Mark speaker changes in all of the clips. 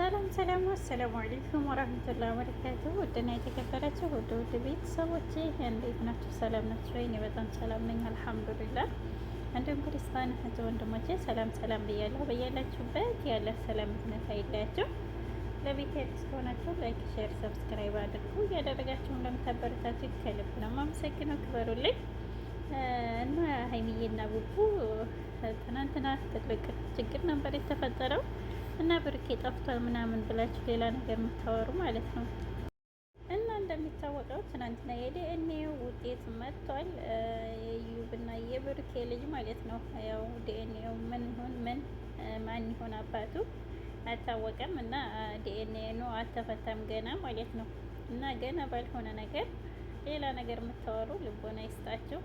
Speaker 1: ሰላም ሰላም፣ አሰላሙ አለይኩም ወራህመቱላሂ ወበረካቱሁ። ውድና የተከበራችሁ ውድ ቤተሰቦቼ እንዴት ናችሁ? ሰላም ናችሁ ወይ? እኔ በጣም ሰላም ነኝ አልሐምዱሊላህ። እንዲሁም ክርስቲያን እህት ወንድሞቼ ሰላም ሰላም ብያለሁ። በያላችሁበት ያለ ሰላም እዝነት አይለያችሁ። ለቤት አዲስ ከሆናችሁ ላይክ፣ ሼር፣ ሰብስክራይብ አድርጉ። እያደረጋችሁ እንደምታበረታችሁ ከልብ ነው የማመሰግነው። ክበሩልኝ እና ሀይሚዬና ቡቡ ትናንትና ትልቅ ችግር ነበር የተፈጠረው እና ብሩኬ ጠፍቷል ምናምን ብላችሁ ሌላ ነገር የምታወሩ ማለት ነው። እና እንደሚታወቀው ትናንትና የዲኤንኤ ውጤት መጥቷል። የዩብና የብሩኬ ልጅ ማለት ነው። ያው ዲኤንኤው ምን ይሁን ምን ማን ይሁን አባቱ አልታወቀም። እና ዲኤንኤ ነው አልተፈታም ገና ማለት ነው። እና ገና ባልሆነ ነገር ሌላ ነገር የምታወሩ ልቦና ይስጣችሁ።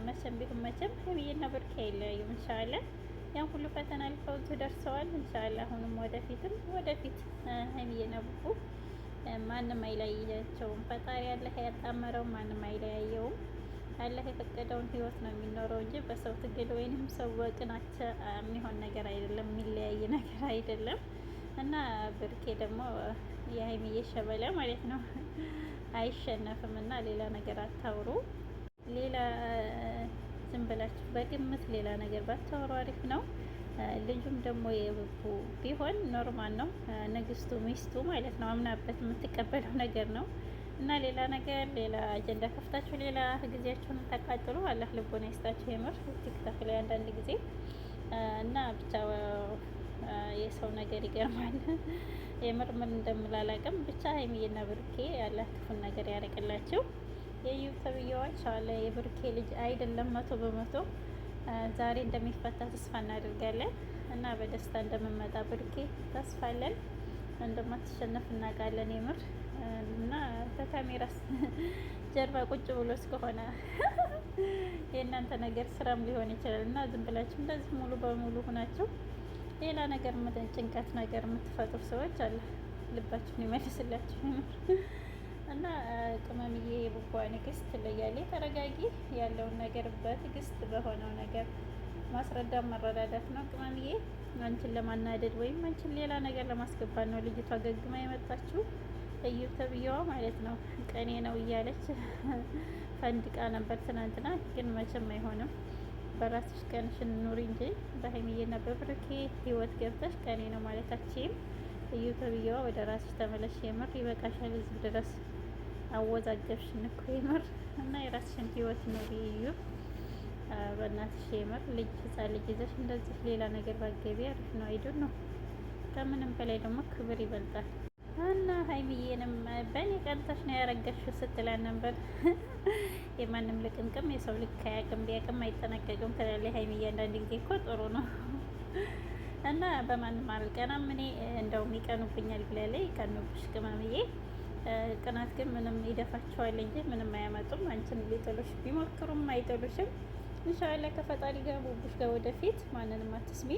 Speaker 1: መቼም ቢሆን መቼም ሀይሚዬና ብሩኬ አይለያዩም ኢንሻአላህ። ያን ሁሉ ፈተና አልፈው ደርሰዋል ኢንሻአላህ። አሁንም ወደፊት ሀይሚዬና ቡቡ ማንም አይለያያቸውም። ፈጣሪ አላህ ያጣመረው ማንም አይለያየውም። አላህ የፈቀደውን ህይወት ነው የሚኖረው እንጂ በሰው ትግል ወይንም ሰው በቅናቻ የሚሆን ነገር አይደለም፣ የሚለያይ ነገር አይደለም። እና ብሩኬ ደግሞ የሀይሚዬ ሸበላ ማለት ነው አይሸነፍም። እና ሌላ ነገር አታውሩ። ሌላ ዝም ብላችሁ በግምት ሌላ ነገር ባታወሩ አሪፍ ነው። ልጁም ደግሞ የብቡ ቢሆን ኖርማል ነው። ንግስቱ ሚስቱ ማለት ነው አምናበት የምትቀበለው ነገር ነው። እና ሌላ ነገር ሌላ አጀንዳ ከፍታችሁ ሌላ ጊዜያችሁን ታቃጥሉ። አላህ ልቦና ይስጣችሁ። የምር ቲክታክ ላይ አንዳንድ ጊዜ እና ብቻ የሰው ነገር ይገርማል። የምር ምን እንደምላላቅም ብቻ ሀይሚዬና ብሩኬ አላህ ክፉን ነገር ያርቅላችሁ። የዩብ ተብዬዋ ኢንሻአላህ የብሩኬ ልጅ አይደለም 100% ዛሬ እንደሚፈታ ተስፋ እናደርጋለን። እና በደስታ እንደምመጣ ብሩኬ ተስፋ አለን። እንደማትሸነፍ እናውቃለን የምር። እና ከካሜራ ጀርባ ቁጭ ብሎ እስከሆነ የእናንተ ነገር ስራም ሊሆን ይችላል። እና ዝም ብላችሁ እንደዚህ ሙሉ በሙሉ ሆናችሁ ሌላ ነገር ጭንቀት ነገር የምትፈጥሩ ሰዎች አለ ልባችሁን ይመልስላችሁ የምር። እና ቅመምዬ የቡቧ ንግስት ትለያለች። ተረጋጊ። ያለውን ነገር በትዕግስት በሆነው ነገር ማስረዳት መረዳዳት ነው። ቅመምዬ አንቺን ለማናደድ ወይም አንቺን ሌላ ነገር ለማስገባት ነው ልጅቷ ገግማ የመጣችው። እዩብ ተብዬዋ ማለት ነው ቀኔ ነው እያለች ፈንድቃ ነበር ትናንትና። ግን መቼም አይሆንም። በራስሽ ቀንሽን ኑሪ እንጂ በሀይሚዬና በብሩኬ ህይወት ገብተሽ ቀኔ ነው ማለታችም። እዩብ ተብዬዋ ወደ ራስሽ ተመለሽ። የምር ይበቃሻል። እዚህ ድረስ አወዛገብሽን እኮ የምር። እና የራስሽን ህይወት ኑሪ እዩብ በእናትሽ የምር። ህፃን ልጅ ይዘሽ እንደዚህ ሌላ ነገር ባገቢ አሪፍ ነው አይደል ነው። ከምንም በላይ ደግሞ ክብር ይበልጣል። እና ሀይሚዬንም በእኔ ቀንተሽ ነው ያረገሽው ስትላን ነበር። የማንም ልቅምቅም የሰው ልክ አያውቅም፣ ቢያውቅም አይጠነቀቅም ትላለች ሀይሚዬ። አንዳንድ ጊዜ እኮ ጥሩ ነው። እና በማንም አልቀናም እኔ እንደውም ይቀኑብኛል ብላለች። ይቀኑብሽ ቅመምዬ። ቅናት ግን ምንም ይደፋቸዋል እንጂ ምንም አያመጡም። አንቺን ሊጥሉሽ ቢሞክሩም አይጥሉሽም። ኢንሻአላህ ከፈጣሪ ጋር ቡቡሽ ጋር ወደፊት ማንንም አትስሚ።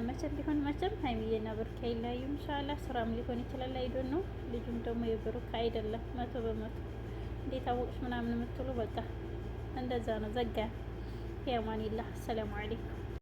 Speaker 1: መቼም ቢሆን መቼም ሀይሚዬና ብሩክ አይለያዩም ኢንሻአላህ። ስራም ሊሆን ይችላል አይዶን ነው። ልጁም ደግሞ የብሩክ አይደለም 100%። እንዴት አወቅሽ ምናምን የምትሉ በቃ እንደዛ ነው። ዘጋ። ያማኒላህ። ሰላም አለይኩም